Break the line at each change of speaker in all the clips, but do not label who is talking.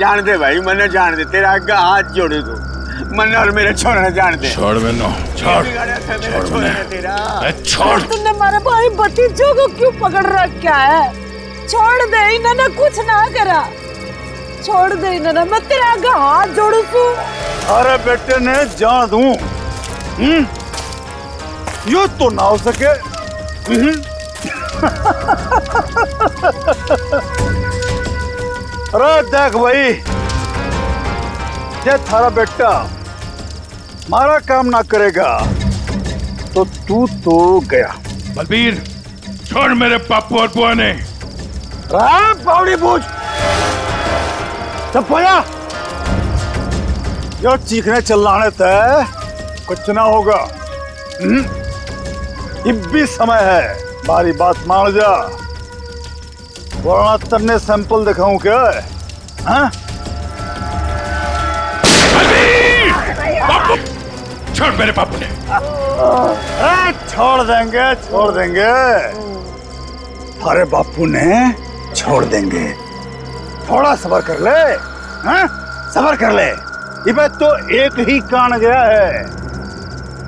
जान दे भाई, मने जान दे, तेरा आगे हाथ जोड़े दो, मन्ना और मेरे छोड़ने जान दे।
छोड़ मैंने, छोड़ छोड़।
तुमने हमारे भाई भतीजों को क्यों पकड़ रखा है? छोड़ दे, इन्होंने कुछ ना करा, छोड़ दे इन्होंने, मैं तेरे आगे हाथ जोड़ू तू।
अरे बेटे ने जान दूं, यो तो ना हो सके। अरे देख भाई, ये थारा बेटा मारा काम ना करेगा तो तू तो गया।
बलबीर, छोड़ मेरे पापू और बुआ ने।
पावड़ी पूछ चप्पया, यो चीखने चिल्लाने तय कुछ ना होगा। अब भी समय है, हमारी बात मान जा, वरना तन्ने सैंपल दिखाऊं क्या? हाँ?
पापू, छोड़ मेरे पापू ने।
छोड़ देंगे, छोड़ देंगे, अरे बापू ने छोड़ देंगे, थोड़ा सब्र कर ले। हाँ? सब्र कर ले, ये बात तो एक ही कान गया है।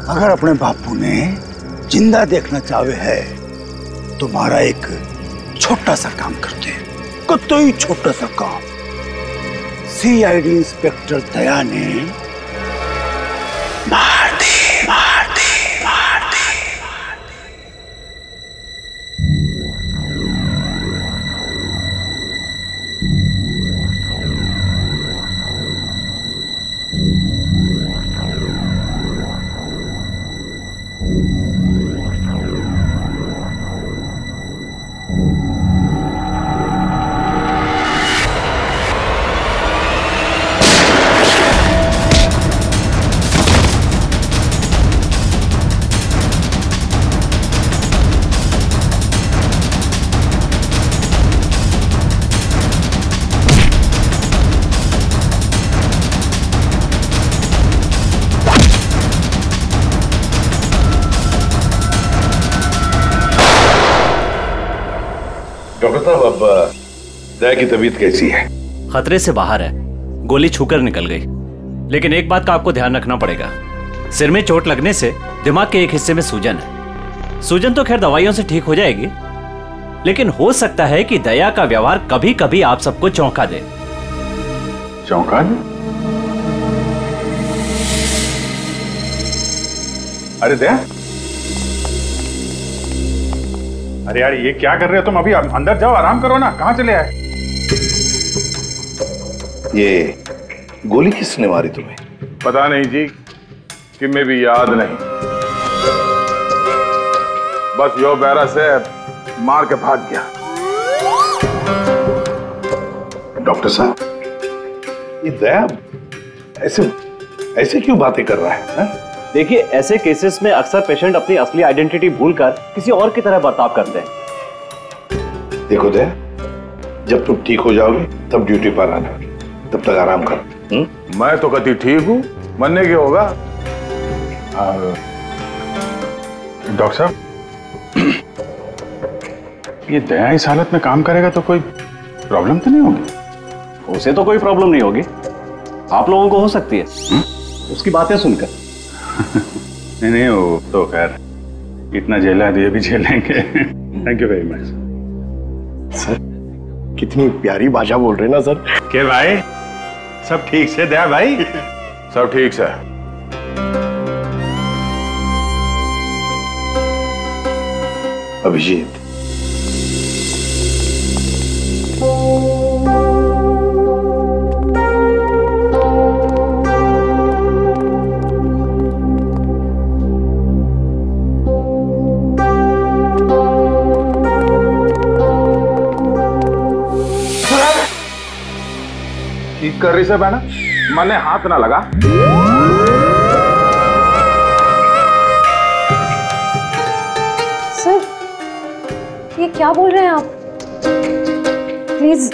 अगर अपने बापू ने जिंदा देखना चाहे है तो तुम्हारा एक छोटा सा काम करते हैं, कोई छोटा सा काम। सीआईडी इंस्पेक्टर दया ने मार दे।
डॉक्टर साहब, अब दया की तबीयत कैसी है?
खतरे से बाहर है, गोली छूकर निकल गई। लेकिन एक बात का आपको ध्यान रखना पड़ेगा, सिर में चोट लगने से दिमाग के एक हिस्से में सूजन है। सूजन तो खैर दवाइयों से ठीक हो जाएगी, लेकिन हो सकता है कि दया का व्यवहार कभी कभी आप सबको चौंका दे।
चौंका दे? अरे दया, अरे यार ये क्या कर रहे हो तुम? अभी अंदर जाओ, आराम करो ना। कहाँ चले आए?
ये गोली किसने मारी तुम्हें?
पता नहीं जी, कि मैं भी याद नहीं, बस यो बैरा से मार के भाग गया।
डॉक्टर साहब, ये दया ऐसे क्यों बातें कर रहा है?
देखिए, ऐसे केसेस में अक्सर पेशेंट अपनी असली आइडेंटिटी भूलकर किसी और की तरह बर्ताव करते हैं।
देखो दया, जब तुम ठीक हो जाओगे तब ड्यूटी पर आना, तब तक आराम करो।
मैं तो कभी ठीक हूं, मरने के होगा। डॉक्टर साहब, ये दया इस हालत में काम करेगा तो कोई प्रॉब्लम तो नहीं होगी?
उसे तो कोई प्रॉब्लम नहीं होगी, आप लोगों को हो सकती है उसकी बातें सुनकर।
नहीं, वो तो खैर इतना झेला दिए भी झेलेंगे। Thank you very much
sir. कितनी प्यारी भाषा बोल रहे ना सर।
के भाई, सब ठीक से दया भाई? सब ठीक से।
अभिजीत,
ठीक कर रही से बहना, मने हाथ ना लगा।
सर, ये क्या बोल रहे हैं आप? प्लीज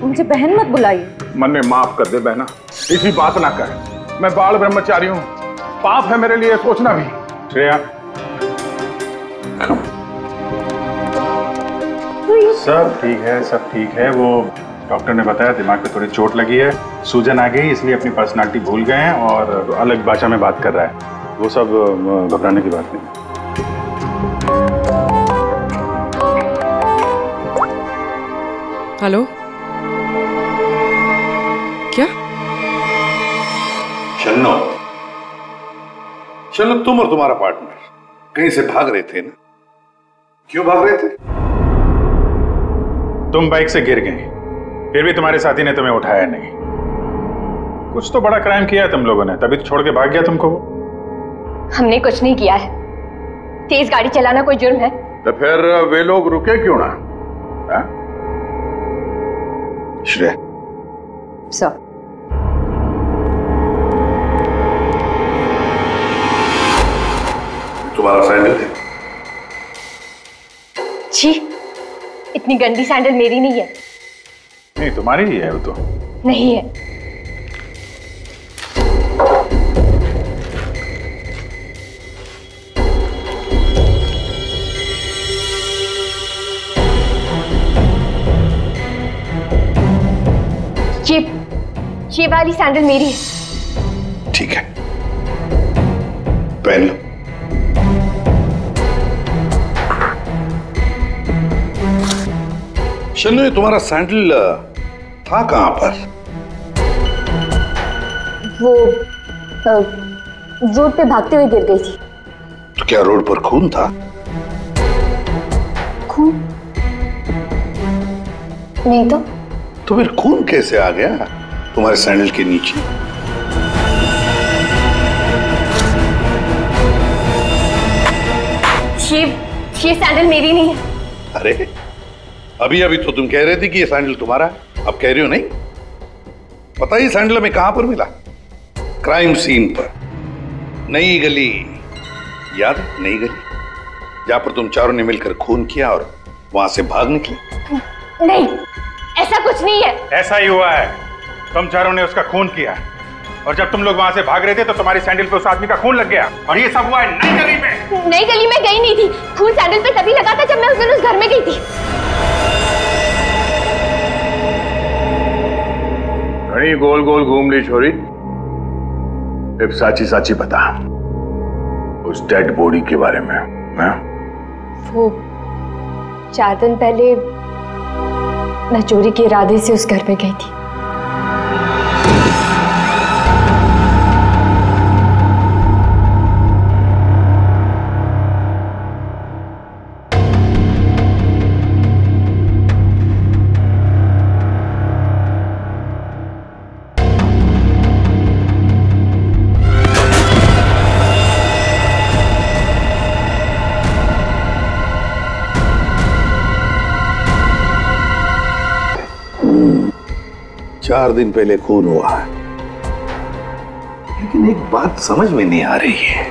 मुझे बहन मत बुलाइए।
मने माफ कर दे बहना, इसी बात ना कर। मैं बाल ब्रह्मचारी हूँ, पाप है मेरे लिए सोचना भी। श्रेया, सब ठीक है, सब ठीक है। वो डॉक्टर ने बताया दिमाग पे थोड़ी चोट लगी है, सूजन आ गई, इसलिए अपनी पर्सनालिटी भूल गए हैं और अलग भाषा में बात कर रहा है। वो सब घबराने की बात नहीं।
हेलो, क्या?
शन्नो, शन्नो, तुम और तुम्हारा पार्टनर कहीं से भाग रहे थे ना? क्यों भाग रहे थे?
तुम बाइक से गिर गए, फिर भी तुम्हारे साथी ने तुम्हें उठाया नहीं। कुछ तो बड़ा क्राइम किया है तुम लोगों ने, तभी तो छोड़ के भाग गया तुमको वो।
हमने कुछ नहीं किया है। तेज गाड़ी चलाना कोई जुर्म है?
तो फिर वे लोग रुके क्यों ना? श्रेया,
सर,
तुम्हारा सैंडल है?
छी, इतनी गंदी सैंडल मेरी नहीं है।
नहीं, तुम्हारी ही है वो तो।
नहीं है। ये वाली सैंडल मेरी है।
ठीक है, पहन लो। शन्नु, ये तुम्हारा सैंडल था कहां पर?
वो रोड पे भागते हुए गिर गई थी।
तो क्या रोड पर खून था?
खून? नहीं तो
फिर खून कैसे आ गया तुम्हारे सैंडल के नीचे?
ये सैंडल मेरी नहीं है।
अरे, अभी अभी तो तुम कह रहे थे कि ये सैंडल तुम्हारा है, अब कह रही हो नहीं? पता ही सैंडल हमें कहां पर मिला? क्राइम सीन पर, नई गली। याद है नई गली, जहां पर तुम चारों ने मिलकर खून किया और वहां से भाग निकले?
नहीं, ऐसा कुछ नहीं है।
ऐसा ही हुआ है, तुम चारों ने उसका खून किया और जब तुम लोग वहां से भाग रहे थे तो तुम्हारी सैंडल पे उस आदमी का खून लग गया और ये सब हुआ है नई गली में।
नई गली में गई नहीं थी, खून सैंडल पे तभी लगा था जब मैं उस दिन उस घर में गई थी।
घड़ी गोल गोल घूम ली छोरी, अब साची साची बता उस डेड बॉडी के बारे में।
वो 4 दिन पहले मैं चोरी के इरादे से उस घर में गई थी।
चार दिन पहले खून हुआ है, लेकिन एक बात समझ में नहीं आ रही है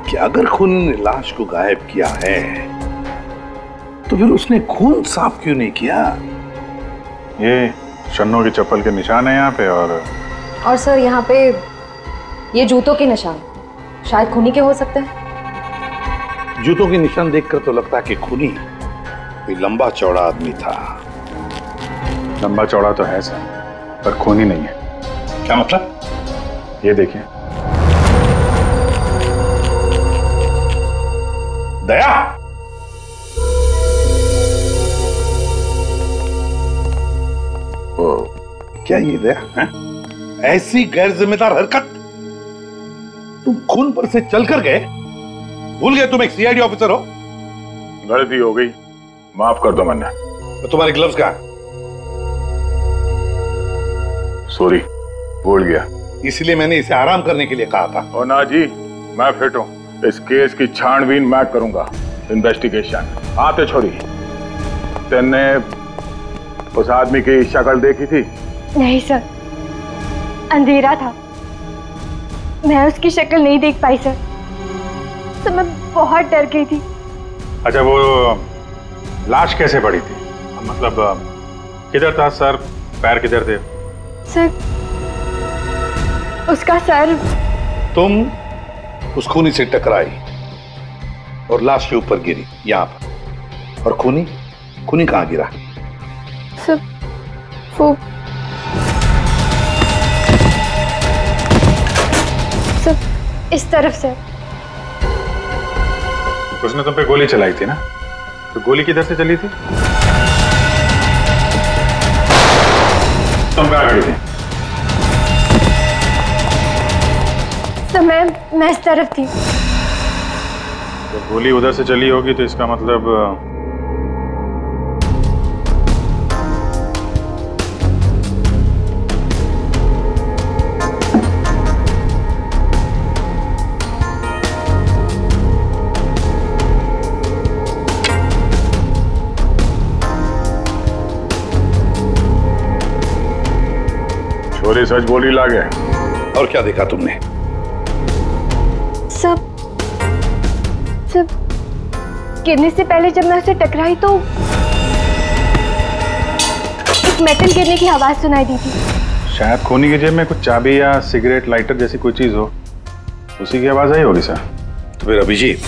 कि अगर खून ने लाश को गायब किया है तो फिर उसने खून साफ क्यों नहीं किया?
ये शन्नो की चप्पल के निशान है यहाँ पे
और सर यहाँ पे ये जूतों के निशान शायद खूनी के हो सकते हैं।
जूतों के निशान देखकर तो लगता है कि खूनी कोई लंबा चौड़ा आदमी था।
लंबा चौड़ा तो है सर, पर खूनी नहीं है।
क्या मतलब?
ये देखिए।
दया, क्या ये दया है? ऐसी गैर जिम्मेदार हरकत? तुम खून पर से चलकर गए, भूल गए तुम एक सीआईडी ऑफिसर हो?
गलती हो गई, माफ कर दो मन्ना।
तो तुम्हारे ग्लव्स कहाँ हैं?
सॉरी, भूल गया।
इसलिए मैंने इसे आराम करने के लिए कहा था।
ओ ना जी, मैं फिट हूँ। इस केस की छानबीन मैं करूंगा, इन्वेस्टिगेशन। आते छोरी, तेने उस आदमी की शक्ल देखी थी?
नहीं सर, अंधेरा था, मैं उसकी शक्ल नहीं देख पाई सर। तो मैं बहुत डर गई थी।
अच्छा, वो लाश कैसे पड़ी थी? मतलब किधर था सर, पैर किधर थे?
सर, उसका सर।
तुम उस खूनी से टकराई और लाश के ऊपर गिरी यहाँ पर। और खूनी कहाँ गिरा?
सब वो सब इस तरफ से।
उसने तुम पे गोली चलाई थी ना, तो गोली किधर से चली थी? तुम कहाँ खड़ी थी?
तो मैं इस तरफ थी।
तो गोली उधर से चली होगी तो इसका मतलब छोरी सच बोली लागे।
और क्या देखा तुमने?
सब गिरने से पहले जब मैं उसे टकराई तो एक मेटल गिरने की आवाज सुनाई दी थी।
शायद खूनी की जेब में कुछ चाबी या सिगरेट लाइटर जैसी कोई चीज हो, उसी की आवाज आई होगी सर।
तो फिर अभिजीत,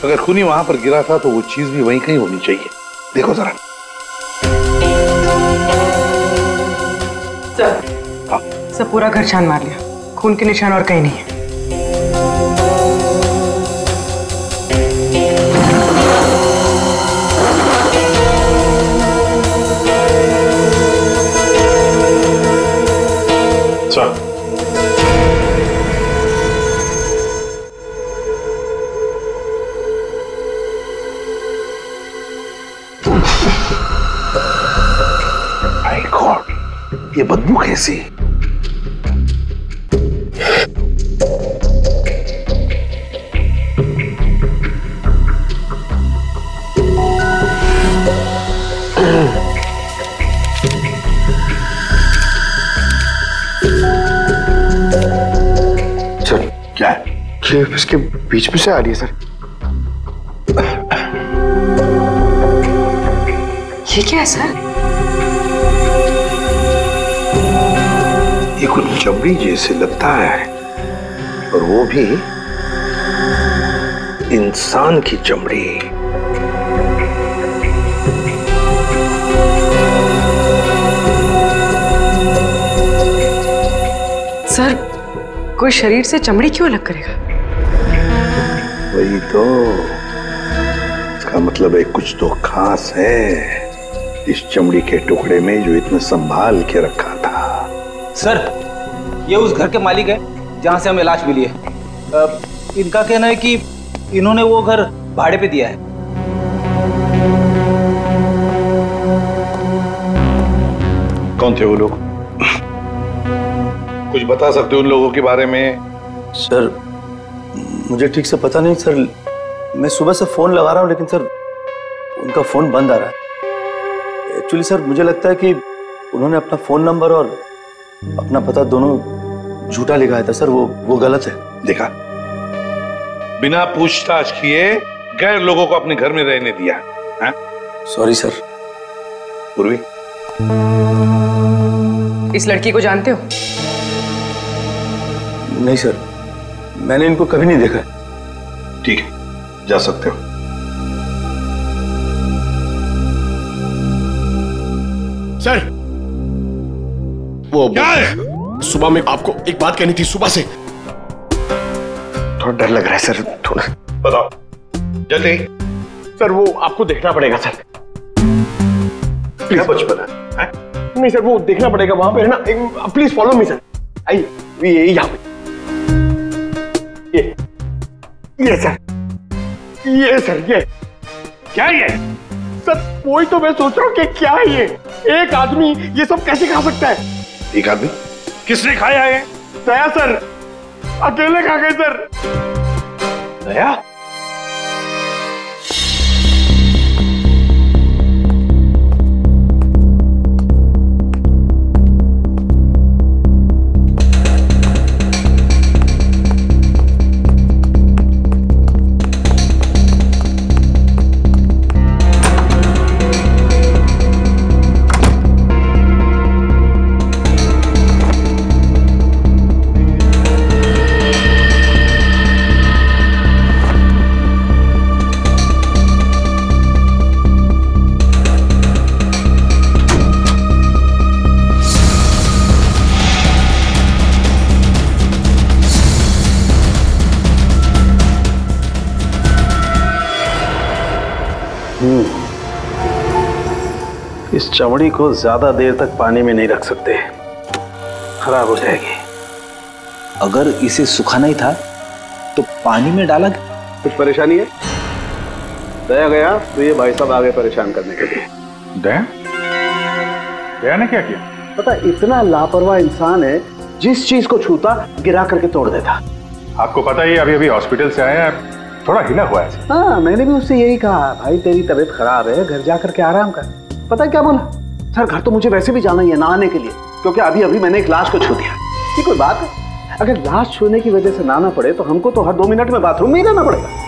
अगर खूनी वहां पर गिरा था तो वो चीज भी वहीं कहीं होनी चाहिए। देखो जरा।
सब पूरा घर छान मार लिया, खून के निशान और कहीं नहीं है।
माय गॉड, ये बदबू कैसी?
सर क्या है? ये इसके बीच में से आ रही है सर।
ये क्या है सर?
ये कुछ चमड़ी जैसे लगता है, और वो भी इंसान की चमड़ी।
सर कोई शरीर से चमड़ी क्यों अलग करेगा?
वही तो, इसका मतलब है कुछ तो खास है इस चमड़ी के टुकड़े में जो इतना संभाल के रखा था।
सर ये उस घर के मालिक है जहां से हमें लाश मिली है। इनका कहना है कि इन्होंने वो घर भाड़े पे दिया है।
कौन थे वो लोग? कुछ बता सकते हो उन लोगों के बारे में?
सर मुझे ठीक से पता नहीं सर, मैं सुबह से फोन लगा रहा हूँ लेकिन सर उनका फोन बंद आ रहा है। एक्चुअली सर मुझे लगता है कि उन्होंने अपना फोन नंबर और अपना पता दोनों झूठा लिखाया था सर, वो गलत है।
देखा, बिना पूछताछ किए गैर लोगों को अपने घर में रहने दिया।
Sorry sir.
पूर्वी,
इस लड़की को जानते हो?
नहीं सर, मैंने इनको कभी नहीं देखा।
ठीक है, जा सकते हो।
सर वो क्या है? सुबह में आपको एक बात कहनी थी, सुबह से थोड़ा डर लग रहा है सर, थोड़ा
बताओ जल्दी।
सर वो आपको देखना पड़ेगा सर।
क्या बचपन है?
नहीं सर, वो देखना पड़ेगा वहां पे है ना। Please follow me sir. आइए, ये यहाँ पे, ये सर, ये सर, ये क्या है? ये सर वही तो मैं सोच रहा हूँ कि क्या है ये? एक आदमी ये सब कैसे खा सकता है?
एक आदमी? किसने खाया है?
दया सर, अकेले खा गए सर।
दया?
इस चमड़ी को ज्यादा देर तक पानी में नहीं रख सकते, खराब हो जाएगी।
अगर इसे सुखाना ही था तो पानी में डाला।
कुछ परेशानी है? दया गया तो ये भाई साहब आगे परेशान करने के लिए।
दया? दया ने क्या किया?
पता, इतना लापरवाह इंसान है, जिस चीज को छूता गिरा करके तोड़ देता।
आपको पता ही अभी अभी हॉस्पिटल से आया, थोड़ा हिला हुआ है।
हाँ, मैंने भी उससे यही कहा, भाई तेरी तबीयत खराब है, घर जा करके आराम कर। पता है क्या बोला? सर घर तो मुझे वैसे भी जाना ही है नहाने के लिए, क्योंकि अभी अभी मैंने एक लाश को छू दिया। ये कोई बात है? अगर लाश छूने की वजह से नहाना पड़े तो हमको तो हर 2 मिनट में बाथरूम में ही रहना पड़ेगा।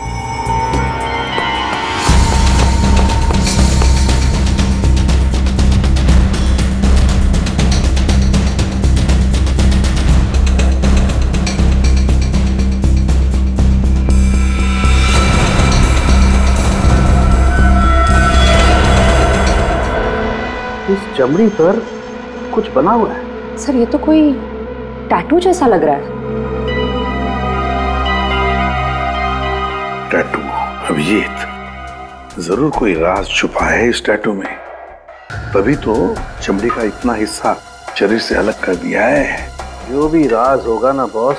इस चमड़ी पर कुछ बना हुआ है।
सर ये तो कोई टैटू जैसा लग रहा है।
टैटू? अभिजीत, जरूर कोई राज छुपा है इस टैटू में, तभी तो चमड़ी का इतना हिस्सा शरीर से अलग कर दिया है।
जो भी राज होगा ना बॉस,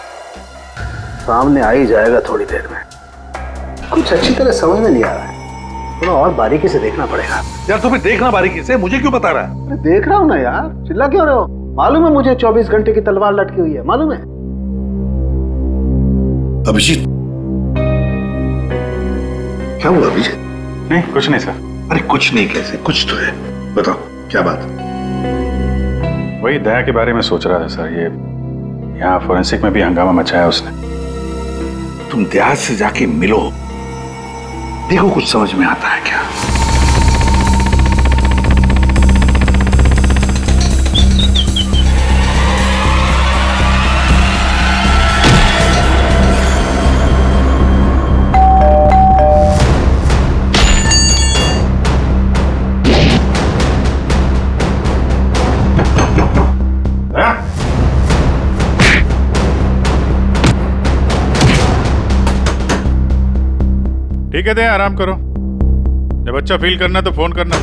सामने आ ही जाएगा थोड़ी देर में। कुछ अच्छी तरह समझ में नहीं आ रहा है, थोड़ा और बारीकी से देखना पड़ेगा।
यार तुम्हें देखना बारीकी से, मुझे क्यों बता रहा है?
अरे देख रहा हूँ ना यार, चिल्ला क्यों रहे हो? मालूम है मुझे 24 घंटे की तलवार लटकी हुई है, मालूम है।
अभिजीत, क्या हुआ अभिजीत?
नहीं कुछ नहीं सर।
अरे कुछ नहीं कैसे? कुछ तो है, बताओ क्या बात?
वही दया के बारे में सोच रहा था सर। ये यहाँ फोरेंसिक में भी हंगामा मचाया उसने।
तुम देहात से जाके मिलो, देखो कुछ समझ में आता है क्या।
ठीक है दे, आराम करो। जब अच्छा फील करना तो फोन करना।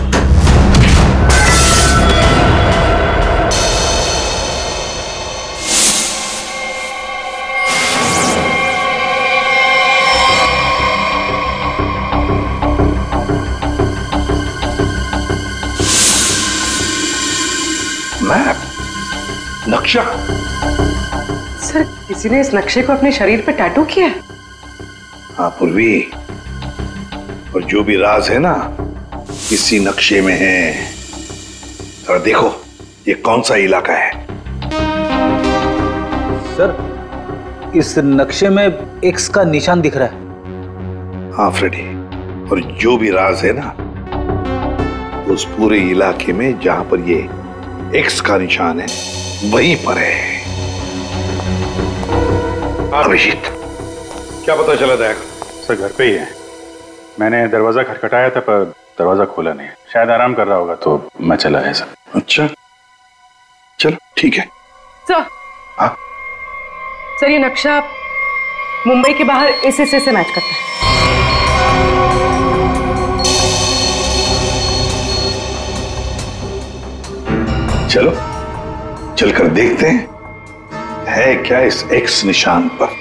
मैप? नक्शा?
सर किसी ने इस नक्शे को अपने शरीर पे टैटू किया है।
हाँ पूर्वी, और जो भी राज है ना इसी नक्शे में है। और देखो ये कौन सा इलाका है।
सर इस नक्शे में एक्स का निशान दिख रहा है।
हाँ फ्रेडी, और जो भी राज है ना उस पूरे इलाके में जहां पर ये एक्स का निशान है वहीं पर है। अभिजीत, क्या पता चला दया?
सर घर पे ही है। मैंने दरवाजा खटखटाया था पर दरवाजा खोला नहीं। शायद आराम कर रहा होगा तो मैं चला है सर।
अच्छा चलो ठीक है।
सर,
हाँ
सर ये नक्शा मुंबई के बाहर इस हिस्से से मैच करता है।
चलो चलकर देखते हैं है क्या इस एक्स निशान पर।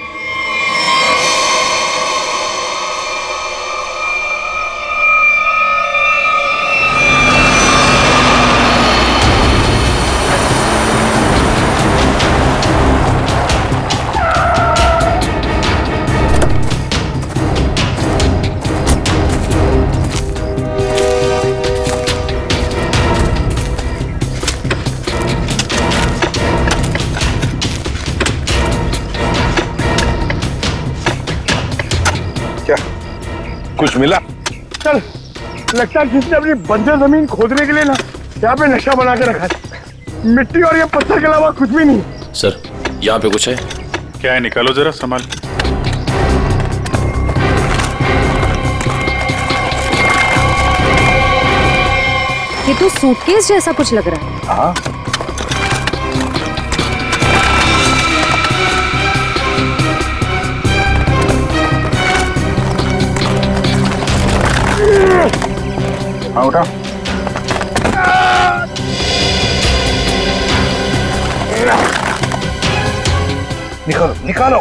कुछ मिला?
चल, लगता है किसने अपनी बंजर जमीन खोदने के लिए ना यहाँ पे नक्शा बना के रखा है। मिट्टी और ये पत्थर के अलावा कुछ भी नहीं।
सर यहाँ पे कुछ है?
क्या है? निकालो जरा संभाल।
ये तो सूटकेस जैसा कुछ लग रहा है।
हाँ
हाँ उठा।
निकालो निकालो।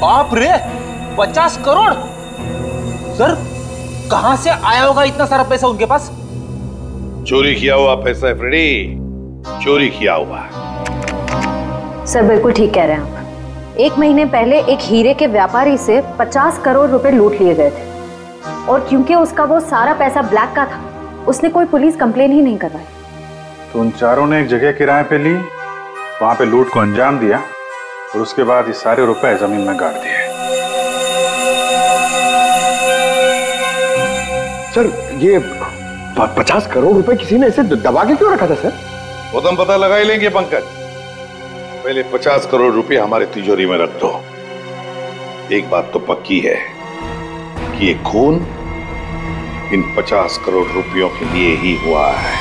बाप रे, 50 करोड़। सर, कहां से आया होगा इतना सारा पैसा उनके पास?
चोरी किया हुआ पैसा है फ्रेडी, चोरी किया हुआ।
सर बिल्कुल ठीक कह रहे हैं आप। 1 महीने पहले एक हीरे के व्यापारी से 50 करोड़ रुपए लूट लिए गए थे, और क्योंकि उसका वो सारा पैसा ब्लैक का था, उसने कोई पुलिस कंप्लेन ही नहीं करवाई।
तो उन चारों ने एक जगह किराए पे ली, वहां पे लूट को अंजाम दिया, और उसके बाद ये सारे रुपए जमीन में गाड़ दिए।
सर, ये 50 करोड़ रुपए किसी ने ऐसे दबा के क्यों रखा था सर?
वो तो हम पता लगा ही लेंगे पंकज। पहले 50 करोड़ रुपए हमारे तिजोरी में रख दो। एक बात तो पक्की है कि ये खून इन 50 करोड़ रुपयों के लिए ही हुआ है।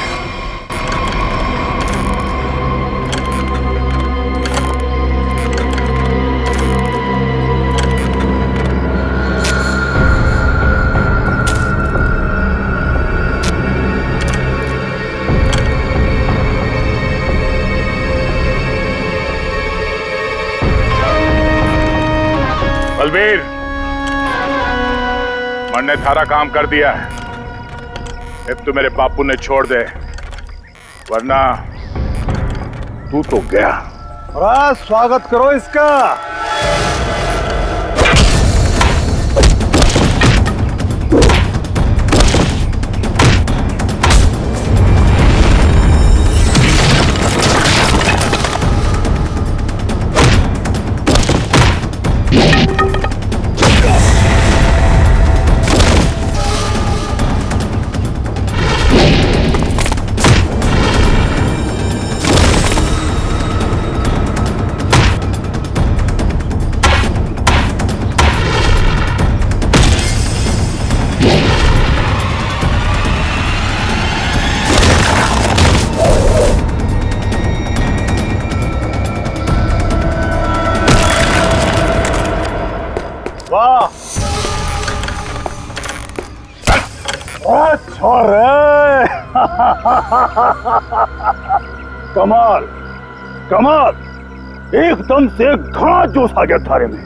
बलबीर, मन ने थारा काम कर दिया है। अब तो मेरे बापू ने छोड़ दे, वरना तू तो गया।
स्वागत करो इसका। कमाल कमाल, एकदम से घना जोश आ गया थारे में।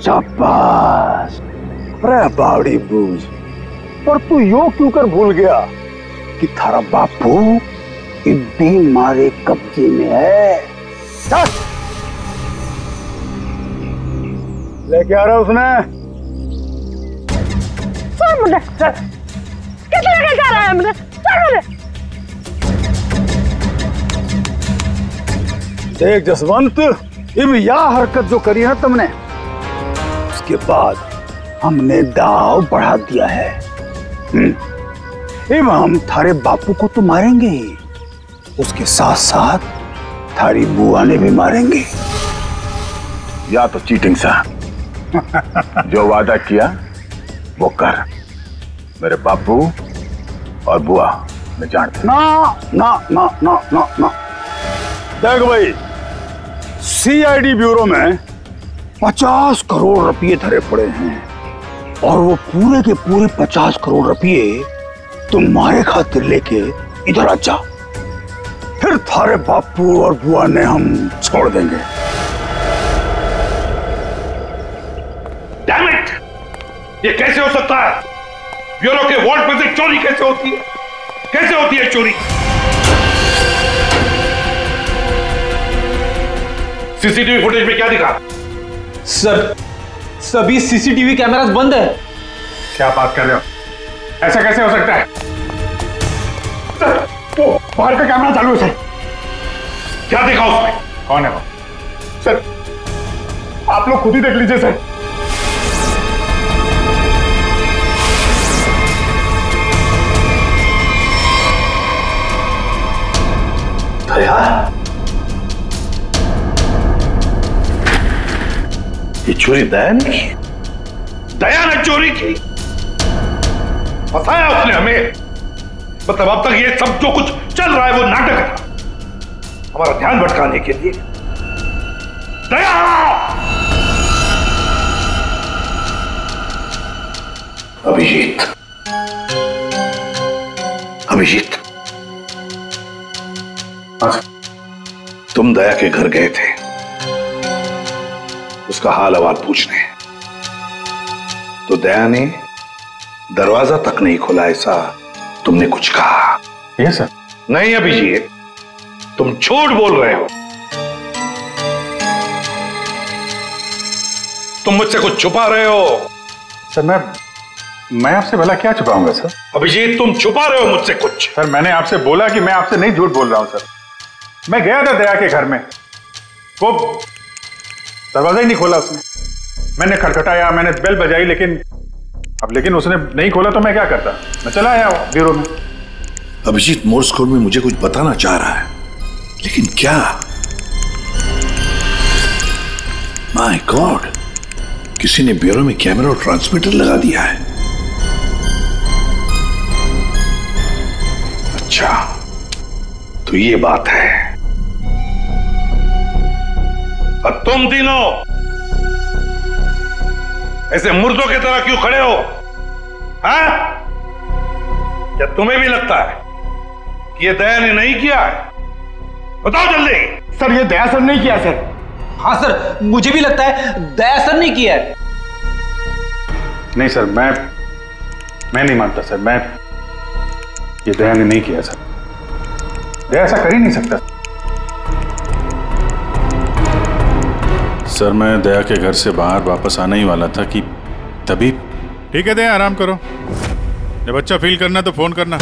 शाबाश। अरे बावड़ी बूझ, पर तू यो क्यों कर भूल गया कि थारा बापू इब्बी मारे कब्जे में है। चल लेके आ रहा उसने।
मुझे कितने लेके जा रहा है मुझे?
देख जसवंत, इब यह हरकत जो करी है तुमने, उसके बाद हमने दाव बढ़ा दिया है। इब हम थारे बापू को तो मारेंगे ही, उसके साथ साथ थारी बुआ ने भी मारेंगे।
या तो चीटिंग सा जो वादा किया वो कर। मेरे बापू और बुआ मैं जानता।
ना ना ना ना ना ना। देख भाई, सीआईडी ब्यूरो में 50 करोड़ रुपए धरे पड़े हैं, और वो पूरे के पूरे 50 करोड़ रुपए तुम्हारे खातिर लेके इधर आ जा। फिर थारे बापू और बुआ ने हम छोड़ देंगे।
Damn it! ये कैसे हो सकता है? ब्यूरो के वॉल्ट में से चोरी कैसे होती है? कैसे होती है चोरी? सीसीटीवी फुटेज में क्या दिखा?
सर, सभी सीसीटीवी कैमरास बंद है।
क्या बात कर रहे हो? ऐसा कैसे हो सकता है?
सर, वो बाहर का कैमरा चालू है सर।
क्या देखा उसमें?
कौन है वो?
सर, आप लोग खुद ही देख लीजिए सर।
ये चोरी दया ने की? दया ने चोरी की? फंसाया उसने हमें। मतलब अब तक ये सब जो कुछ चल रहा है वो नाटक था, हमारा ध्यान भटकाने के लिए। दया! अभिजीत, अभिजीत, तुम दया के घर गए थे उसका हाल अहवाल पूछने, तो दया ने दरवाजा तक नहीं खोला, ऐसा तुमने कुछ कहा?
Yes sir.
नहीं अभिजीत, तुम झूठ बोल रहे हो। तुम मुझसे कुछ छुपा रहे हो।
सर मैं आपसे भला क्या छुपाऊंगा सर?
अभिजीत, तुम छुपा रहे हो मुझसे कुछ।
सर मैंने आपसे बोला कि मैं आपसे नहीं झूठ बोल रहा हूं सर। मैं गया था दया के घर में, वो दरवाजा ही नहीं खोला उसने। मैंने खटखटाया, मैंने बेल बजाई, लेकिन उसने नहीं खोला तो मैं क्या करता? मैं चला आया ब्यूरो में।
अभिजीत मोर्स कोड में मुझे कुछ बताना चाह रहा है, लेकिन क्या? माय गॉड, किसी ने ब्यूरो में कैमरा और ट्रांसमीटर लगा दिया है। अच्छा, तो ये बात है। अब तुम तीनों ऐसे मुर्दों की तरह क्यों खड़े हो? हाँ? क्या तुम्हें भी लगता है कि ये दया ने नहीं किया है? बताओ जल्दी।
सर ये दया सर नहीं किया सर।
हाँ सर, मुझे भी लगता है दया सर ने किया है।
नहीं सर, मैं नहीं मानता सर। ये दया ने नहीं किया सर। दया ऐसा कर ही नहीं सकता
सर। मैं दया के घर से बाहर वापस आने ही वाला था कि तभी।
ठीक है दया, आराम करो। जब अच्छा फील करना तो फोन करना।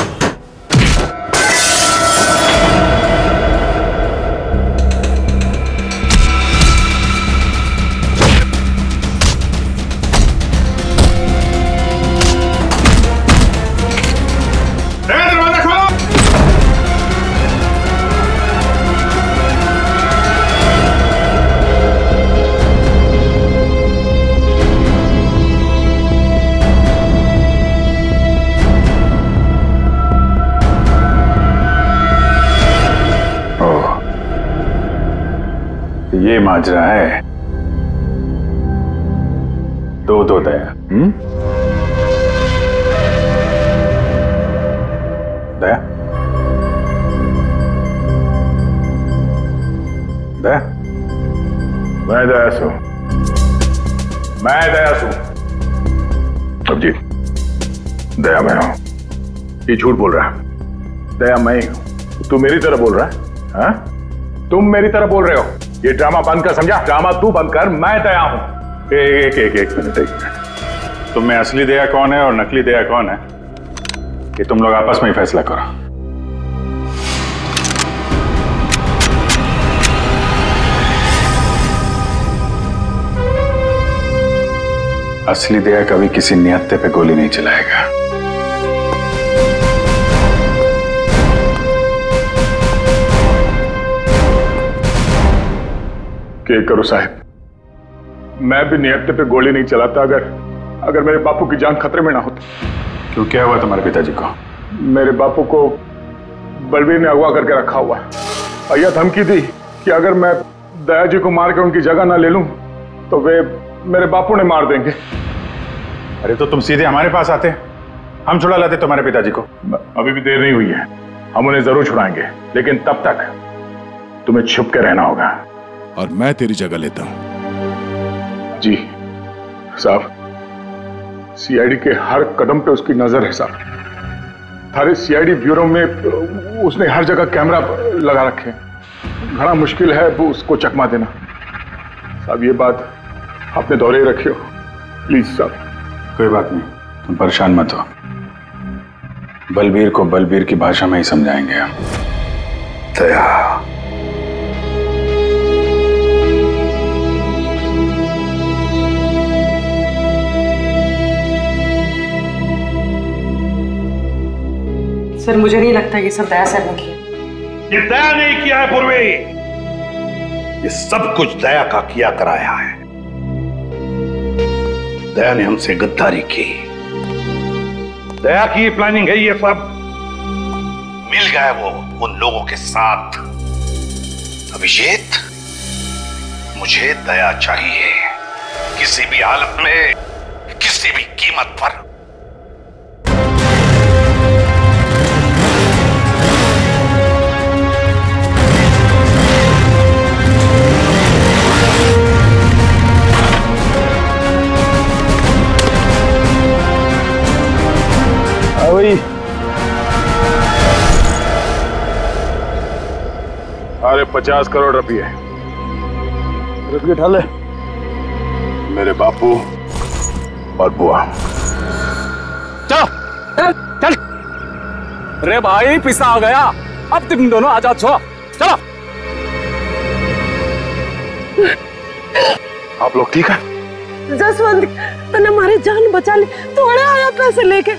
ये माजरा है। दो दया। दया, दया, मैं दया सू। अभिजीत, दया मैं हूं। ये झूठ बोल रहा है। दया मैं ही हूं। तू मेरी तरह बोल रहा है? हाँ? तुम मेरी तरह बोल रहे हो। ये ड्रामा बंद कर, समझा? ड्रामा तू बंद कर, मैं दया हूं। एक मिनट। तुम में असली दया कौन है और नकली दया कौन है, ये तुम लोग आपस में ही फैसला करो। असली दया कभी किसी नियत्ते पे गोली नहीं चलाएगा। क्या करो साहब, मैं भी नियत्ते पे गोली नहीं चलाता अगर मेरे बापू की जान खतरे में ना होती। क्यों, क्या हुआ तुम्हारे पिताजी को? मेरे बापू को बलबीर ने अगवा करके रखा हुआ है। यह धमकी दी कि अगर मैं दया जी को मार के उनकी जगह ना ले लूं तो वे मेरे बापू ने मार देंगे। अरे तो तुम सीधे हमारे पास आते, हम छुड़ा लाते तुम्हारे पिताजी को। अभी भी देर नहीं हुई है, हम उन्हें जरूर छुड़ाएंगे, लेकिन तब तक तुम्हें छुप के रहना होगा।
और मैं तेरी जगह लेता हूं।
जी साहब, सीआईडी के हर कदम पे उसकी नजर है साहब। सारे सीआईडी ब्यूरो में उसने हर जगह कैमरा लगा रखे। बड़ा मुश्किल है वो उसको चकमा देना। साहब ये बात अपने दौरे ही रखियो प्लीज साहब। कोई बात नहीं, तुम परेशान मत हो। बलबीर को बलबीर की भाषा में ही समझाएंगे हम।
दया,
सर मुझे नहीं लगता ये सब दया सर ने किया।
ये दया ने किया है पूर्वी। ये सब कुछ दया का किया कराया है। दया ने हमसे गद्दारी की। दया की प्लानिंग है ये सब। मिल गए वो उन लोगों के साथ। अभिजीत, मुझे दया चाहिए, किसी भी हालत में, किसी भी कीमत पर।
अरे 50 करोड़ रुपये
रुपये ले
मेरे बापू और बुआ।
चलो चल। अरे भाई पिसा आ गया, अब तुम दोनों आजाद हो। चलो।
आप लोग ठीक है?
जसवंत, तूने हमारी जान बचा ली, थोड़े आया पैसे लेके।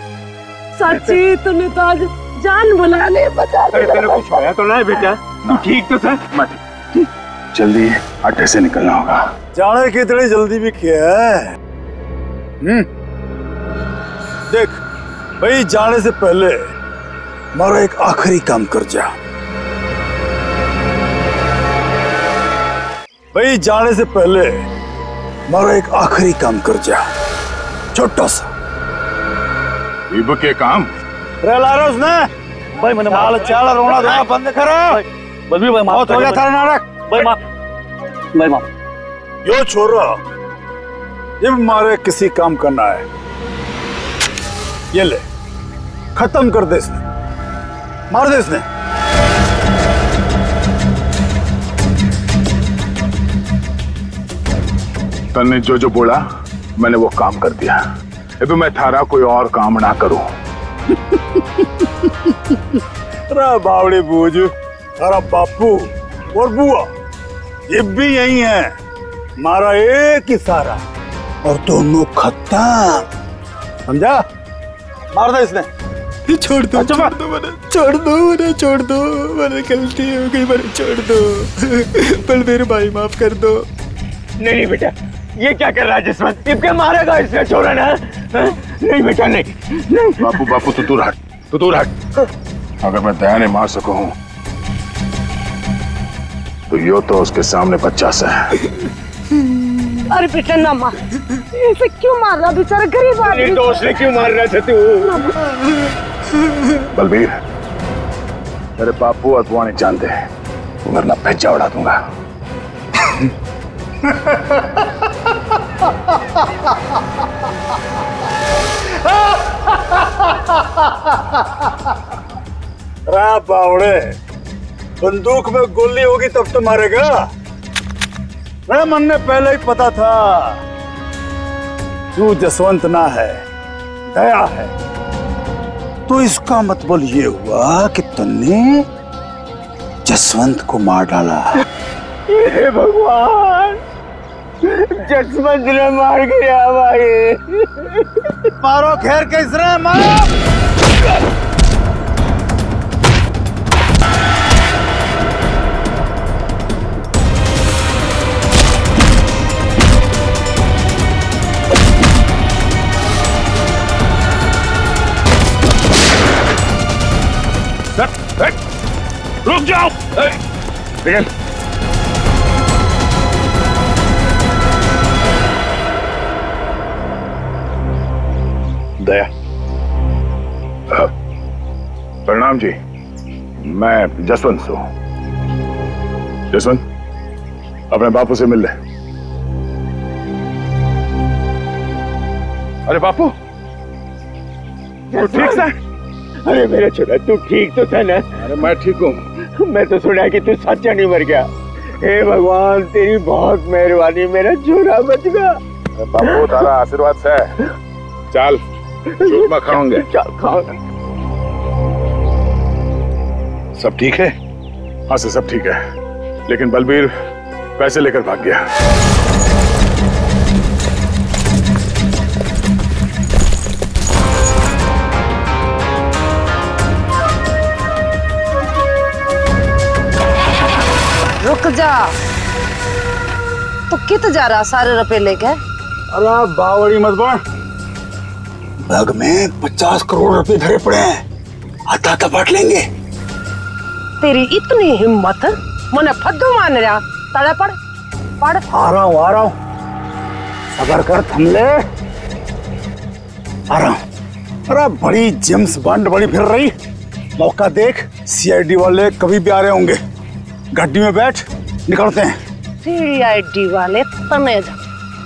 सच्ची तूने तो आज जान बुला ले, बचा ले।
तेरे कुछ होया तो नहीं बेटा? तू ठीक तो सर?
मैं ठीक। जल्दी अड्डे से निकलना होगा।
जाने की इतनी जल्दी भी क्या है? देख भाई, जाने से पहले हमारा एक आखिरी काम कर जा। भाई जाने से पहले हमारा एक आखिरी काम कर जा, छोटा सा।
इब के काम
लारोस ने भाई मैंने चाल रोना धोना बंद करो।
बलबीर भाई माफ
हो गया था नाटक।
भाई माफ, भाई माफ।
यो छोरा, ये हमारे किसी काम करना है, ये ले खत्म कर दे इसने, मार दे इसने।
तन्ने जो जो बोला मैंने वो काम कर दिया। अभी मैं थारा कोई और काम ना करूं।
बावड़े बूझ, तारा बापू और बुआ ये भी यही है, मारा एक ही सारा और दोनों खत्म, समझा? मार दे इसने।
छोड़ दो, छोड़ दो मैंने, छोड़ दो मैंने, छोड़ दो मैंने, गलती हो गई मैंने, छोड़ दो। बलबीर भाई माफ कर दो।
नहीं बेटा, ये क्या कर रहा है जसवंत? इब के मारेगा इसने, छोड़ा ना। नहीं बेटा नहीं, नहीं।
बापू बापू तू दूर हट, तू दूर हट। अगर मैं दया नहीं मार सकूं तो यो तो उसके सामने बच्चा सा है।
अरे बेटा ना मार, इसे क्यों मार रहा? बेचारा गरीब आदमी।
दोस्त ने क्यों मार रहा था तू?
बलबीर, तेरे बापू और बुआ नहीं जानते, वरना भेजा उड़ा दूंगा।
बावड़े, बंदूक में गोली होगी तब तो मारेगा। मेरे मन में पहले ही पता था तू जसवंत ना है, दया है। तो इसका मतलब ये हुआ कि तुमने जसवंत को मार डाला।
हे भगवान, जसवंत ने मार गया भाई।
मारो घेर के इसने, मारो।
रुक जाओ।
दया,
प्रणाम जी, मैं जसवंत हूं। जसवंत, अपने बापू से मिल ले। अरे बापू,
तू ठीक था? अरे मेरा छोरा, तू ठीक तो था ना?
अरे मैं ठीक हूँ।
मैं तो सुना कि तू सच्चा नहीं मर गया। हे भगवान, तेरी बहुत मेहरबानी, मेरा छोरा बच गया।
बापू तारा आशीर्वाद से चल चूरमा खाओगे।
खाओ।
सब ठीक है?
हाँ सर, सब ठीक है, लेकिन बलबीर पैसे लेकर भाग गया।
रुक जा, तो कित जा रहा सारे रुपए लेके?
अरे बावड़ी मत बन, बैग में 50 करोड़ रुपए धरे पड़े हैं, आता बांट लेंगे।
तेरी इतनी हिम्मत, मने फद्दू मान रहा। तले पड़ पड़।
आ रहा हूँ। सबर कर थमले, आ रहा हूँ। अरे बड़ी जेम्स बॉन्ड बड़ी फिर रही, मौका देख। सीआईडी वाले कभी भी आ रहे होंगे। गाड़ी में बैठ, निकलते हैं।
सीआईडी वाले तने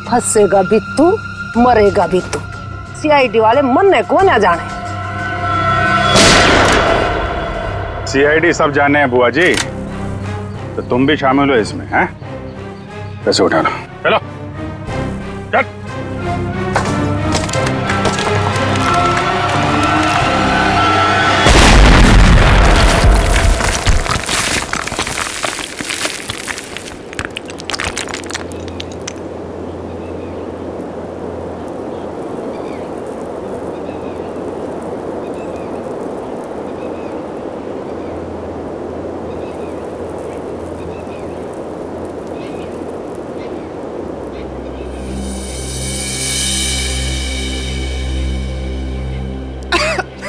फंसेगा भी तू, मरेगा भी तू। सीआईडी वाले मरने को ना जाने।
सीआईडी सब जाने हैं बुआ जी, तो तुम भी शामिल हो इसमें, हैं? पैसे उठाना, चलो चल।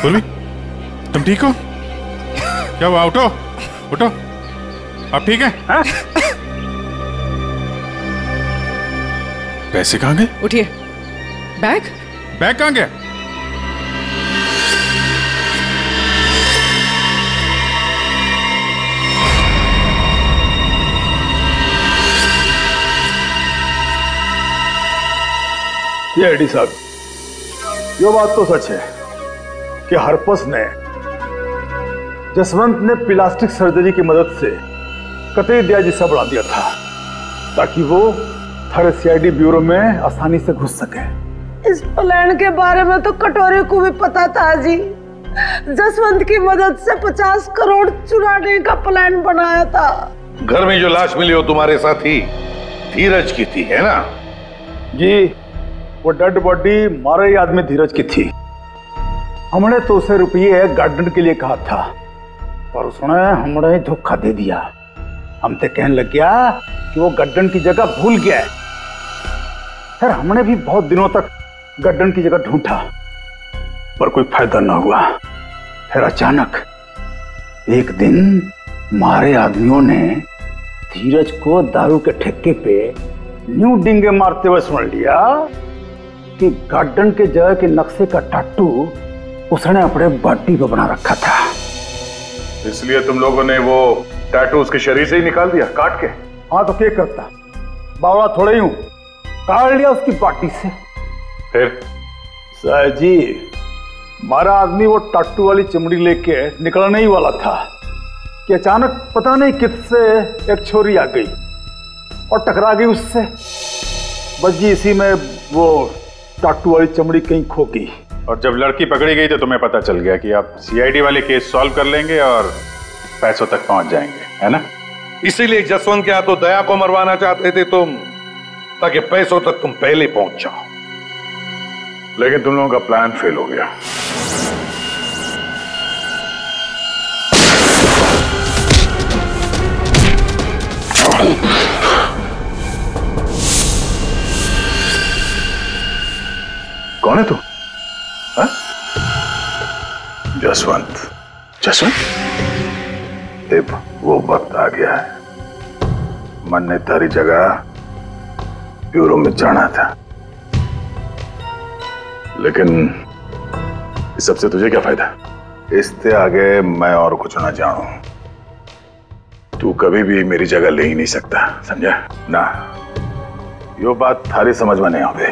बोलवी, तुम ठीक हो? क्या हुआ? उठो उठो, आप ठीक हैं? हाँ? पैसे कहाँ गए?
उठिए। बैग
कहाँ गया?
ये एडी साहब, ये बात तो सच है कि हरपस ने जसवंत ने प्लास्टिक सर्जरी की मदद से कतई दिया जिसा बढ़ा दिया था ताकि वो थारे सीआईडी ब्यूरो में आसानी से घुस सके।
इस प्लान के बारे में तो कटोरे को भी पता था जी। जसवंत की मदद से 50 करोड़ चुराने का प्लान बनाया था।
घर में जो लाश मिली हो तुम्हारे साथी धीरज की थी, है ना?
जी, वो डेड बॉडी मारे ही आदमी धीरज की थी। हमने तो उसे रुपये गार्डन के लिए कहा था, पर उसने हमने धोखा दे दिया। हम तो कहने लग गया कि वो गार्डन की जगह भूल गया है। फिर हमने भी बहुत दिनों तक गार्डन की जगह ढूंढा, पर कोई फायदा ना हुआ। फिर अचानक एक दिन मारे आदमियों ने धीरज को दारू के ठेके पे न्यू डिंगे मारते हुए सुन लिया कि गार्डन के जगह के नक्शे का टाटू उसने अपने बॉडी पे बना रखा था।
इसलिए तुम लोगों ने वो टैटू उसके शरीर से ही निकाल दिया, काट के?
हाँ, तो क्या करता, बावड़ा थोड़े ही हूं, काट लिया उसकी बॉडी से।
फिर
साहब जी, हमारा आदमी वो टाटू वाली चमड़ी लेके निकलने ही वाला था कि अचानक पता नहीं किससे एक छोरी आ गई और टकरा गई उससे। बस जी इसी में वो टाटू वाली चमड़ी कहीं खो गई।
और जब लड़की पकड़ी गई तो तुम्हें पता चल गया कि आप सीआईडी वाले केस सॉल्व कर लेंगे और पैसों तक पहुंच जाएंगे, है ना?
इसीलिए जसवंत के हाथों दया को मरवाना चाहते थे तुम, ताकि पैसों तक तुम पहले पहुंच जाओ।
लेकिन तुम लोगों का प्लान फेल हो गया। कौन है तू? हाँ? जसवंत। जसवंत, अब वो वक्त आ गया है। मन ने तारी जगह ब्यूरो में जाना था, लेकिन इस सबसे तुझे क्या फायदा? इससे आगे मैं और कुछ ना जानूं। तू कभी भी मेरी जगह ले ही नहीं सकता, समझा ना? यो बात थारी समझ में नहीं आवे।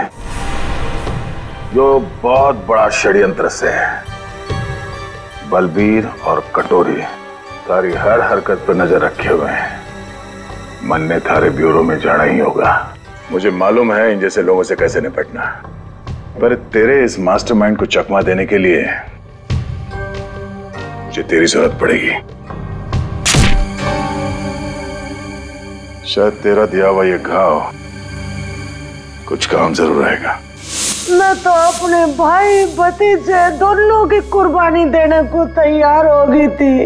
जो बहुत बड़ा षड्यंत्र से है। बलबीर और कटोरी तारी हर हरकत पर नजर रखे हुए हैं। मन ने थारे ब्यूरो में जाना ही होगा। मुझे मालूम है इन जैसे लोगों से कैसे निपटना, पर तेरे इस मास्टरमाइंड को चकमा देने के लिए मुझे तेरी जरूरत पड़ेगी। शायद तेरा दिया हुआ ये घाव कुछ काम जरूर आएगा।
मैं तो अपने भाई भतीजे दोनों की कुर्बानी देने को तैयार हो गई थी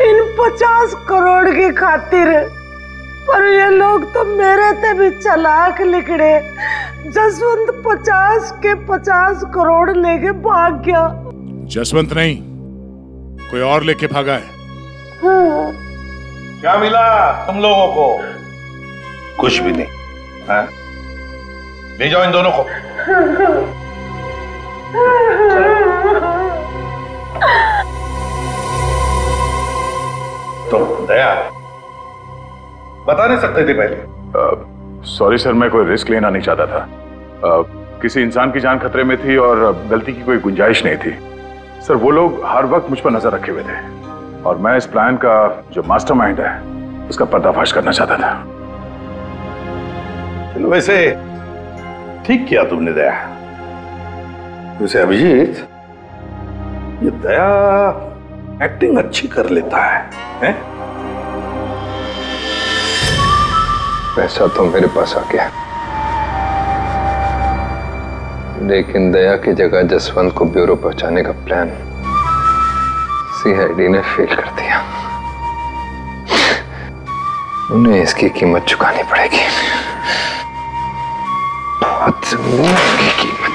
इन 50 करोड़ की खातिर, पर ये लोग तो मेरे से भी चालाक निकले। जसवंत 50 के 50 करोड़ लेके भाग गया।
जसवंत नहीं, कोई और लेके भागा है।
क्या मिला तुम लोगों को? कुछ भी नहीं। हाँ? ले जाओ इन दोनों को। तो दया बता नहीं सकते थे पहले?
सॉरी सर, मैं कोई रिस्क लेना नहीं चाहता था। किसी इंसान की जान खतरे में थी और गलती की कोई गुंजाइश नहीं थी। सर वो लोग हर वक्त मुझ पर नजर रखे हुए थे और मैं इस प्लान का जो मास्टरमाइंड है उसका पर्दाफाश करना चाहता था।
चलो वैसे ठीक किया तुमने दया। वैसे अभिजीत, ये दया एक्टिंग अच्छी कर लेता है?
पैसा तो मेरे पास आ गया, लेकिन दया की जगह जसवंत को ब्यूरो पहुंचाने का प्लान सीआईडी ने फेल कर दिया। उन्हें इसकी कीमत चुकानी पड़ेगी, बहुत महंगी कीमत।